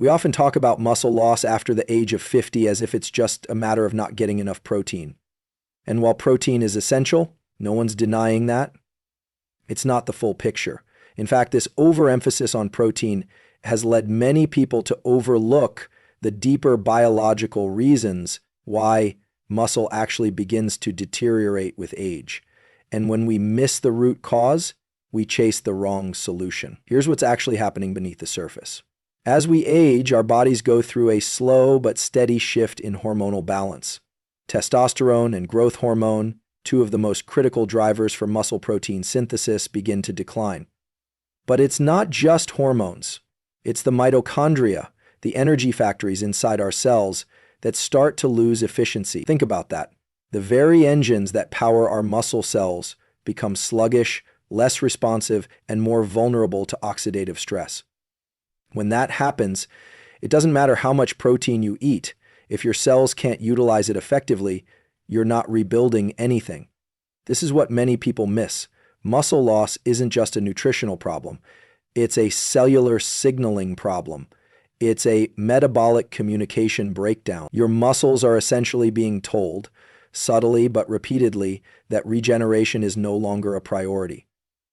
We often talk about muscle loss after the age of 50 as if it's just a matter of not getting enough protein. And while protein is essential, no one's denying that, it's not the full picture. In fact, this overemphasis on protein has led many people to overlook the deeper biological reasons why muscle actually begins to deteriorate with age. And when we miss the root cause, we chase the wrong solution. Here's what's actually happening beneath the surface. As we age, our bodies go through a slow but steady shift in hormonal balance. Testosterone and growth hormone, two of the most critical drivers for muscle protein synthesis, begin to decline. But it's not just hormones. It's the mitochondria, the energy factories inside our cells, that start to lose efficiency. Think about that. The very engines that power our muscle cells become sluggish, less responsive, and more vulnerable to oxidative stress. When that happens, it doesn't matter how much protein you eat. If your cells can't utilize it effectively, you're not rebuilding anything. This is what many people miss. Muscle loss isn't just a nutritional problem. It's a cellular signaling problem. It's a metabolic communication breakdown. Your muscles are essentially being told, subtly but repeatedly, that regeneration is no longer a priority.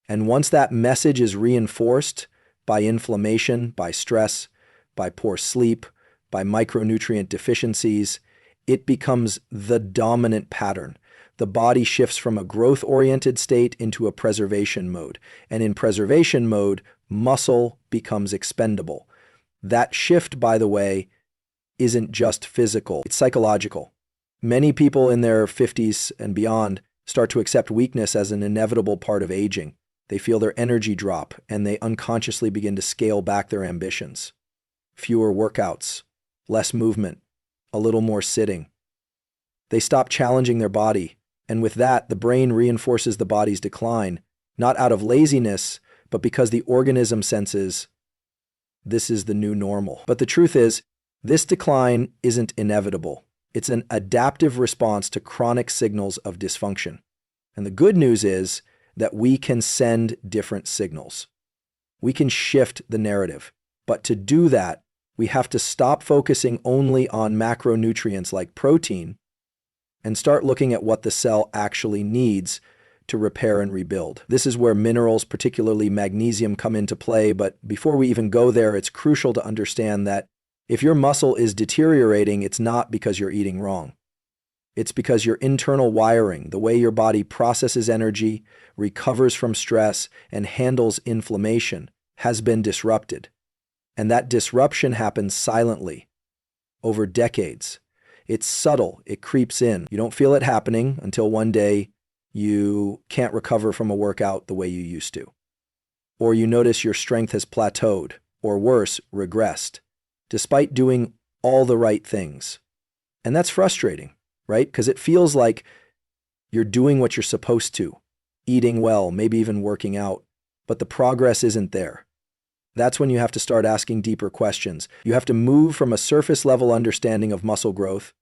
And once that message is reinforced by inflammation, by stress, by poor sleep, by micronutrient deficiencies, it becomes the dominant pattern. The body shifts from a growth-oriented state into a preservation mode. And in preservation mode, muscle becomes expendable. That shift, by the way, isn't just physical, it's psychological. Many people in their 50s and beyond start to accept weakness as an inevitable part of aging. They feel their energy drop, and they unconsciously begin to scale back their ambitions. Fewer workouts, less movement, a little more sitting. They stop challenging their body, and with that, the brain reinforces the body's decline, not out of laziness, but because the organism senses this is the new normal. But the truth is, this decline isn't inevitable. It's an adaptive response to chronic signals of dysfunction. And the good news is that we can send different signals. We can shift the narrative. But to do that, we have to stop focusing only on macronutrients like protein and start looking at what the cell actually needs to repair and rebuild. This is where minerals, particularly magnesium, come into play. But before we even go there, it's crucial to understand that if your muscle is deteriorating, it's not because you're eating wrong. It's because your internal wiring, the way your body processes energy, recovers from stress, and handles inflammation, has been disrupted. And that disruption happens silently, over decades. It's subtle, it creeps in. You don't feel it happening until one day you can't recover from a workout the way you used to. Or you notice your strength has plateaued, or worse, regressed, despite doing all the right things. And that's frustrating, right? Because it feels like you're doing what you're supposed to, eating well, maybe even working out, but the progress isn't there. That's when you have to start asking deeper questions. You have to move from a surface-level understanding of muscle growth,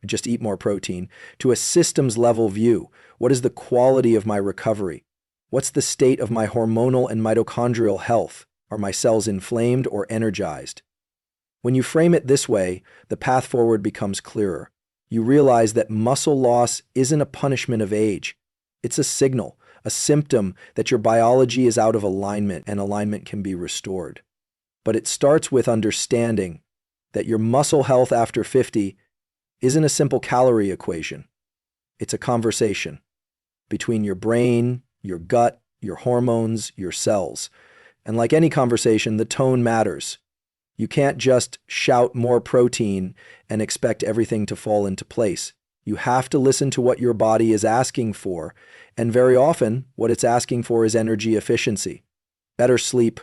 just eat more protein, to a systems-level view. What is the quality of my recovery? What's the state of my hormonal and mitochondrial health? Are my cells inflamed or energized? When you frame it this way, the path forward becomes clearer. You realize that muscle loss isn't a punishment of age. It's a signal, a symptom that your biology is out of alignment and alignment can be restored. But it starts with understanding that your muscle health after 50 isn't a simple calorie equation. It's a conversation between your brain, your gut, your hormones, your cells. And like any conversation, the tone matters. You can't just shout more protein and expect everything to fall into place. You have to listen to what your body is asking for, and very often, what it's asking for is energy efficiency, better sleep,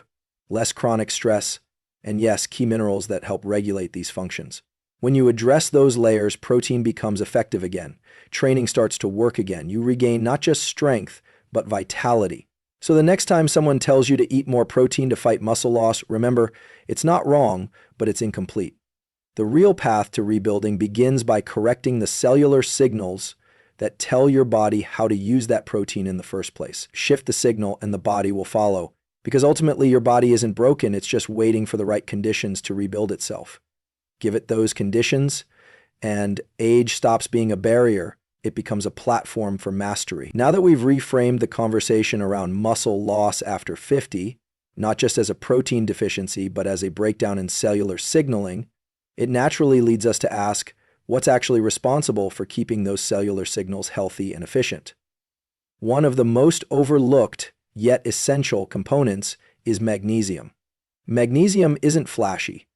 less chronic stress, and yes, key minerals that help regulate these functions. When you address those layers, protein becomes effective again. Training starts to work again. You regain not just strength, but vitality. So the next time someone tells you to eat more protein to fight muscle loss, remember, it's not wrong, but it's incomplete. The real path to rebuilding begins by correcting the cellular signals that tell your body how to use that protein in the first place. Shift the signal and the body will follow. Because ultimately your body isn't broken, it's just waiting for the right conditions to rebuild itself. Give it those conditions, and age stops being a barrier. It becomes a platform for mastery. Now that we've reframed the conversation around muscle loss after 50, not just as a protein deficiency, but as a breakdown in cellular signaling, it naturally leads us to ask, what's actually responsible for keeping those cellular signals healthy and efficient? One of the most overlooked yet essential components is magnesium. Magnesium isn't flashy.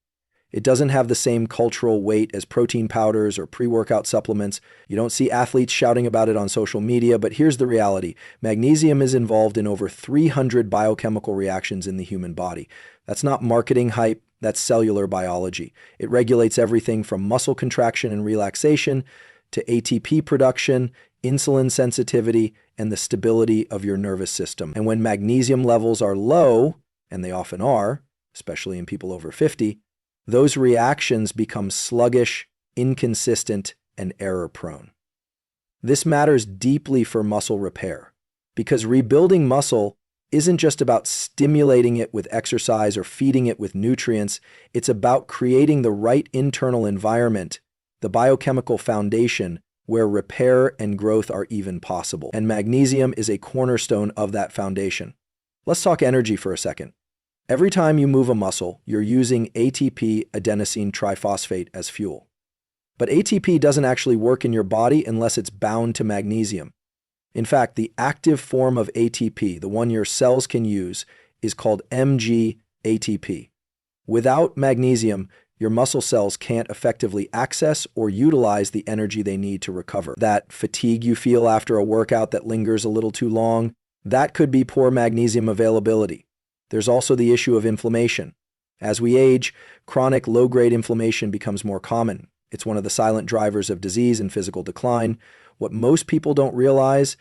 It doesn't have the same cultural weight as protein powders or pre-workout supplements. You don't see athletes shouting about it on social media, but here's the reality. Magnesium is involved in over 300 biochemical reactions in the human body. That's not marketing hype, that's cellular biology. It regulates everything from muscle contraction and relaxation to ATP production, insulin sensitivity, and the stability of your nervous system. And when magnesium levels are low, and they often are, especially in people over 50, those reactions become sluggish, inconsistent, and error-prone. This matters deeply for muscle repair, because rebuilding muscle isn't just about stimulating it with exercise or feeding it with nutrients. It's about creating the right internal environment, the biochemical foundation where repair and growth are even possible. And magnesium is a cornerstone of that foundation. Let's talk energy for a second. Every time you move a muscle, you're using ATP adenosine triphosphate as fuel. But ATP doesn't actually work in your body unless it's bound to magnesium. In fact, the active form of ATP, the one your cells can use, is called MG-ATP. Without magnesium, your muscle cells can't effectively access or utilize the energy they need to recover. That fatigue you feel after a workout that lingers a little too long, that could be poor magnesium availability. There's also the issue of inflammation. As we age, chronic low-grade inflammation becomes more common. It's one of the silent drivers of disease and physical decline. What most people don't realize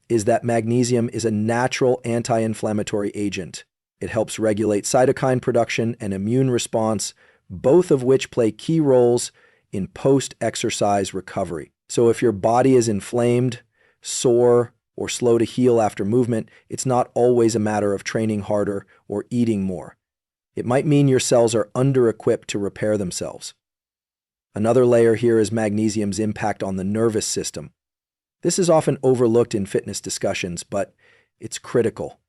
is that magnesium is a natural anti-inflammatory agent. It helps regulate cytokine production and immune response, both of which play key roles in post-exercise recovery. So if your body is inflamed, sore, or slow to heal after movement, it's not always a matter of training harder or eating more. It might mean your cells are under-equipped to repair themselves. Another layer here is magnesium's impact on the nervous system. This is often overlooked in fitness discussions, but it's critical.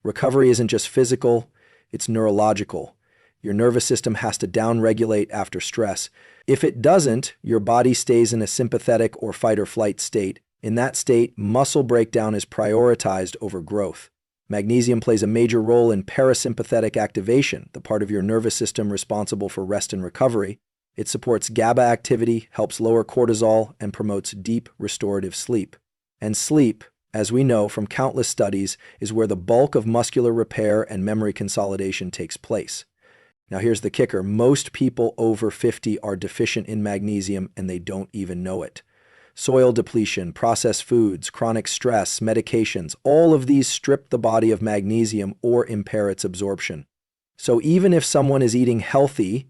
Recovery isn't just physical, it's neurological. Your nervous system has to downregulate after stress. If it doesn't, your body stays in a sympathetic or fight-or-flight state. In that state, muscle breakdown is prioritized over growth. Magnesium plays a major role in parasympathetic activation, the part of your nervous system responsible for rest and recovery. It supports GABA activity, helps lower cortisol, and promotes deep restorative sleep. And sleep, as we know from countless studies, is where the bulk of muscular repair and memory consolidation takes place. Now here's the kicker. Most people over 50 are deficient in magnesium and they don't even know it. Soil depletion, processed foods, chronic stress, medications, all of these strip the body of magnesium or impair its absorption. So even if someone is eating healthy,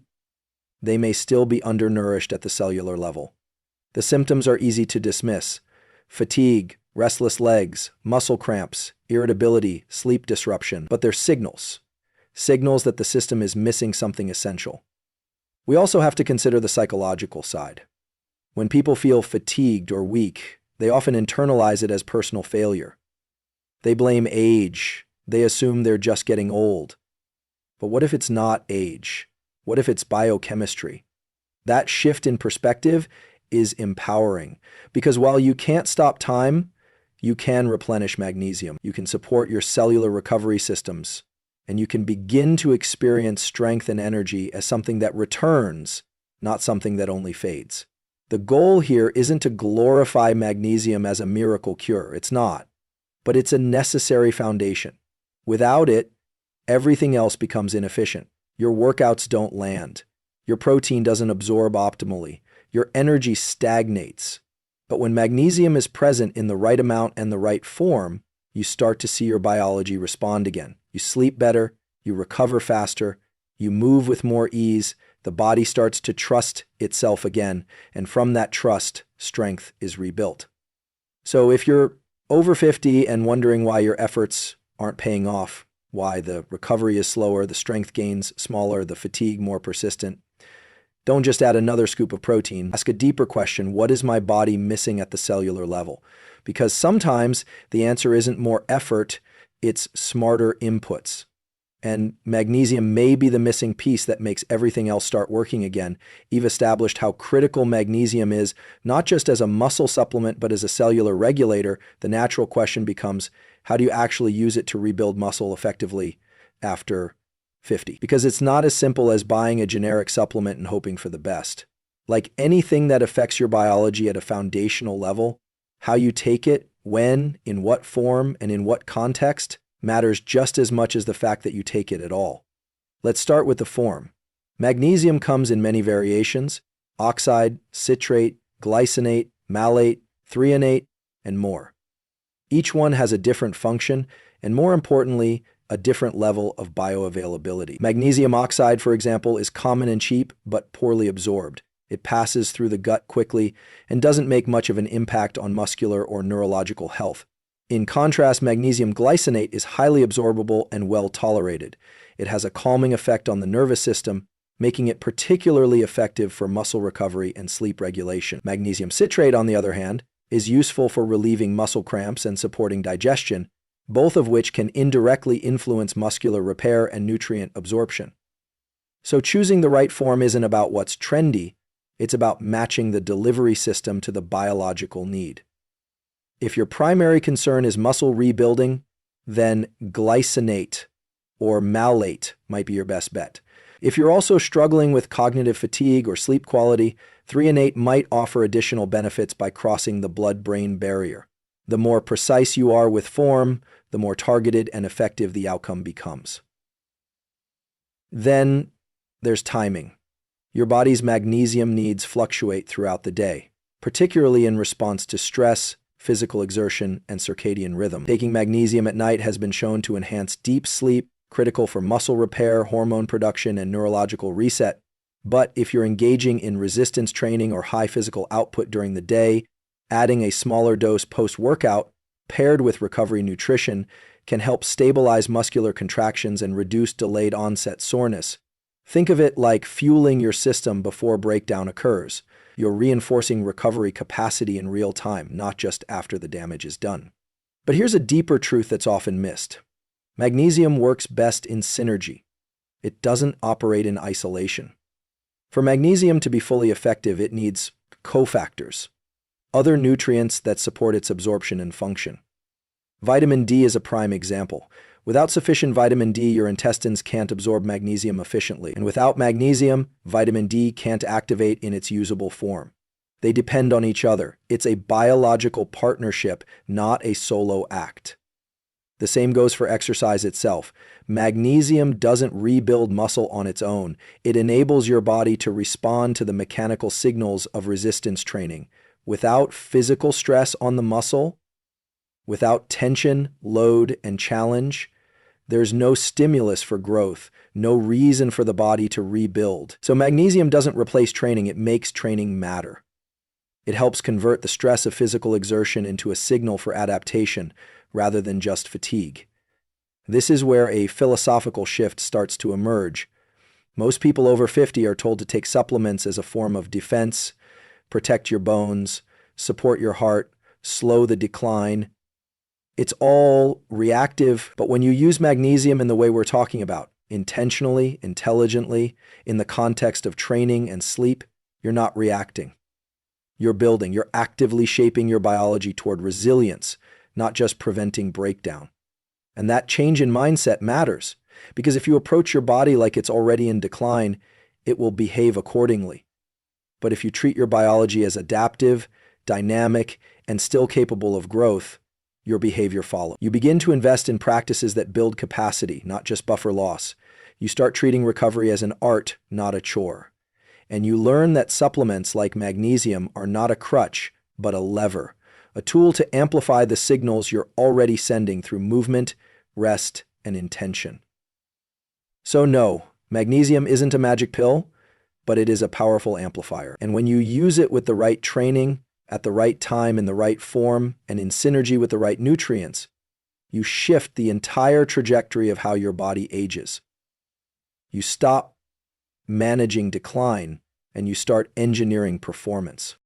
they may still be undernourished at the cellular level. The symptoms are easy to dismiss: fatigue, restless legs, muscle cramps, irritability, sleep disruption, but they're signals that the system is missing something essential. We also have to consider the psychological side. When people feel fatigued or weak, they often internalize it as personal failure. They blame age. They assume they're just getting old. But what if it's not age? What if it's biochemistry? That shift in perspective is empowering, because while you can't stop time, you can replenish magnesium. You can support your cellular recovery systems, and you can begin to experience strength and energy as something that returns, not something that only fades. The goal here isn't to glorify magnesium as a miracle cure. It's not. But it's a necessary foundation. Without it, everything else becomes inefficient. Your workouts don't land. Your protein doesn't absorb optimally. Your energy stagnates. But when magnesium is present in the right amount and the right form, you start to see your biology respond again. You sleep better, you recover faster, you move with more ease, the body starts to trust itself again, and from that trust, strength is rebuilt. So if you're over 50 and wondering why your efforts aren't paying off, why the recovery is slower, the strength gains smaller, the fatigue more persistent. Don't just add another scoop of protein. Ask a deeper question: what is my body missing at the cellular level? Because sometimes the answer isn't more effort, it's smarter inputs. And magnesium may be the missing piece that makes everything else start working again. Eve established how critical magnesium is, not just as a muscle supplement, but as a cellular regulator. The natural question becomes, how do you actually use it to rebuild muscle effectively after 50? Because it's not as simple as buying a generic supplement and hoping for the best. Like anything that affects your biology at a foundational level, how you take it, when, in what form, and in what context matters just as much as the fact that you take it at all. Let's start with the form. Magnesium comes in many variations: oxide, citrate, glycinate, malate, threonate, and more. Each one has a different function, and more importantly, a different level of bioavailability. Magnesium oxide, for example, is common and cheap, but poorly absorbed. It passes through the gut quickly and doesn't make much of an impact on muscular or neurological health. In contrast, magnesium glycinate is highly absorbable and well tolerated. It has a calming effect on the nervous system, making it particularly effective for muscle recovery and sleep regulation. Magnesium citrate, on the other hand, is useful for relieving muscle cramps and supporting digestion, both of which can indirectly influence muscular repair and nutrient absorption. So choosing the right form isn't about what's trendy, it's about matching the delivery system to the biological need. If your primary concern is muscle rebuilding, then glycinate or malate might be your best bet. If you're also struggling with cognitive fatigue or sleep quality, threonate might offer additional benefits by crossing the blood-brain barrier. The more precise you are with form, the more targeted and effective the outcome becomes. Then there's timing. Your body's magnesium needs fluctuate throughout the day, particularly in response to stress, physical exertion, and circadian rhythm. Taking magnesium at night has been shown to enhance deep sleep, critical for muscle repair, hormone production, and neurological reset. But if you're engaging in resistance training or high physical output during the day, adding a smaller dose post-workout paired with recovery nutrition can help stabilize muscular contractions and reduce delayed onset soreness. Think of it like fueling your system before breakdown occurs. You're reinforcing recovery capacity in real time, not just after the damage is done. But here's a deeper truth that's often missed. Magnesium works best in synergy. It doesn't operate in isolation. For magnesium to be fully effective, it needs cofactors, other nutrients that support its absorption and function. Vitamin D is a prime example. Without sufficient vitamin D, your intestines can't absorb magnesium efficiently. And without magnesium, vitamin D can't activate in its usable form. They depend on each other. It's a biological partnership, not a solo act. The same goes for exercise itself. Magnesium doesn't rebuild muscle on its own. It enables your body to respond to the mechanical signals of resistance training. Without physical stress on the muscle, without tension, load, and challenge, there's no stimulus for growth, no reason for the body to rebuild. So magnesium doesn't replace training, it makes training matter. It helps convert the stress of physical exertion into a signal for adaptation rather than just fatigue. This is where a philosophical shift starts to emerge. Most people over 50 are told to take supplements as a form of defense, protect your bones, support your heart, slow the decline. It's all reactive, but when you use magnesium in the way we're talking about, intentionally, intelligently, in the context of training and sleep, you're not reacting. You're building, you're actively shaping your biology toward resilience, not just preventing breakdown. And that change in mindset matters, because if you approach your body like it's already in decline, it will behave accordingly. But if you treat your biology as adaptive, dynamic, and still capable of growth, your behavior follows. You begin to invest in practices that build capacity, not just buffer loss. You start treating recovery as an art, not a chore. And you learn that supplements like magnesium are not a crutch, but a lever, a tool to amplify the signals you're already sending through movement, rest, and intention. So no, magnesium isn't a magic pill, but it is a powerful amplifier. And when you use it with the right training, at the right time, in the right form, and in synergy with the right nutrients, you shift the entire trajectory of how your body ages. You stop managing decline and you start engineering performance.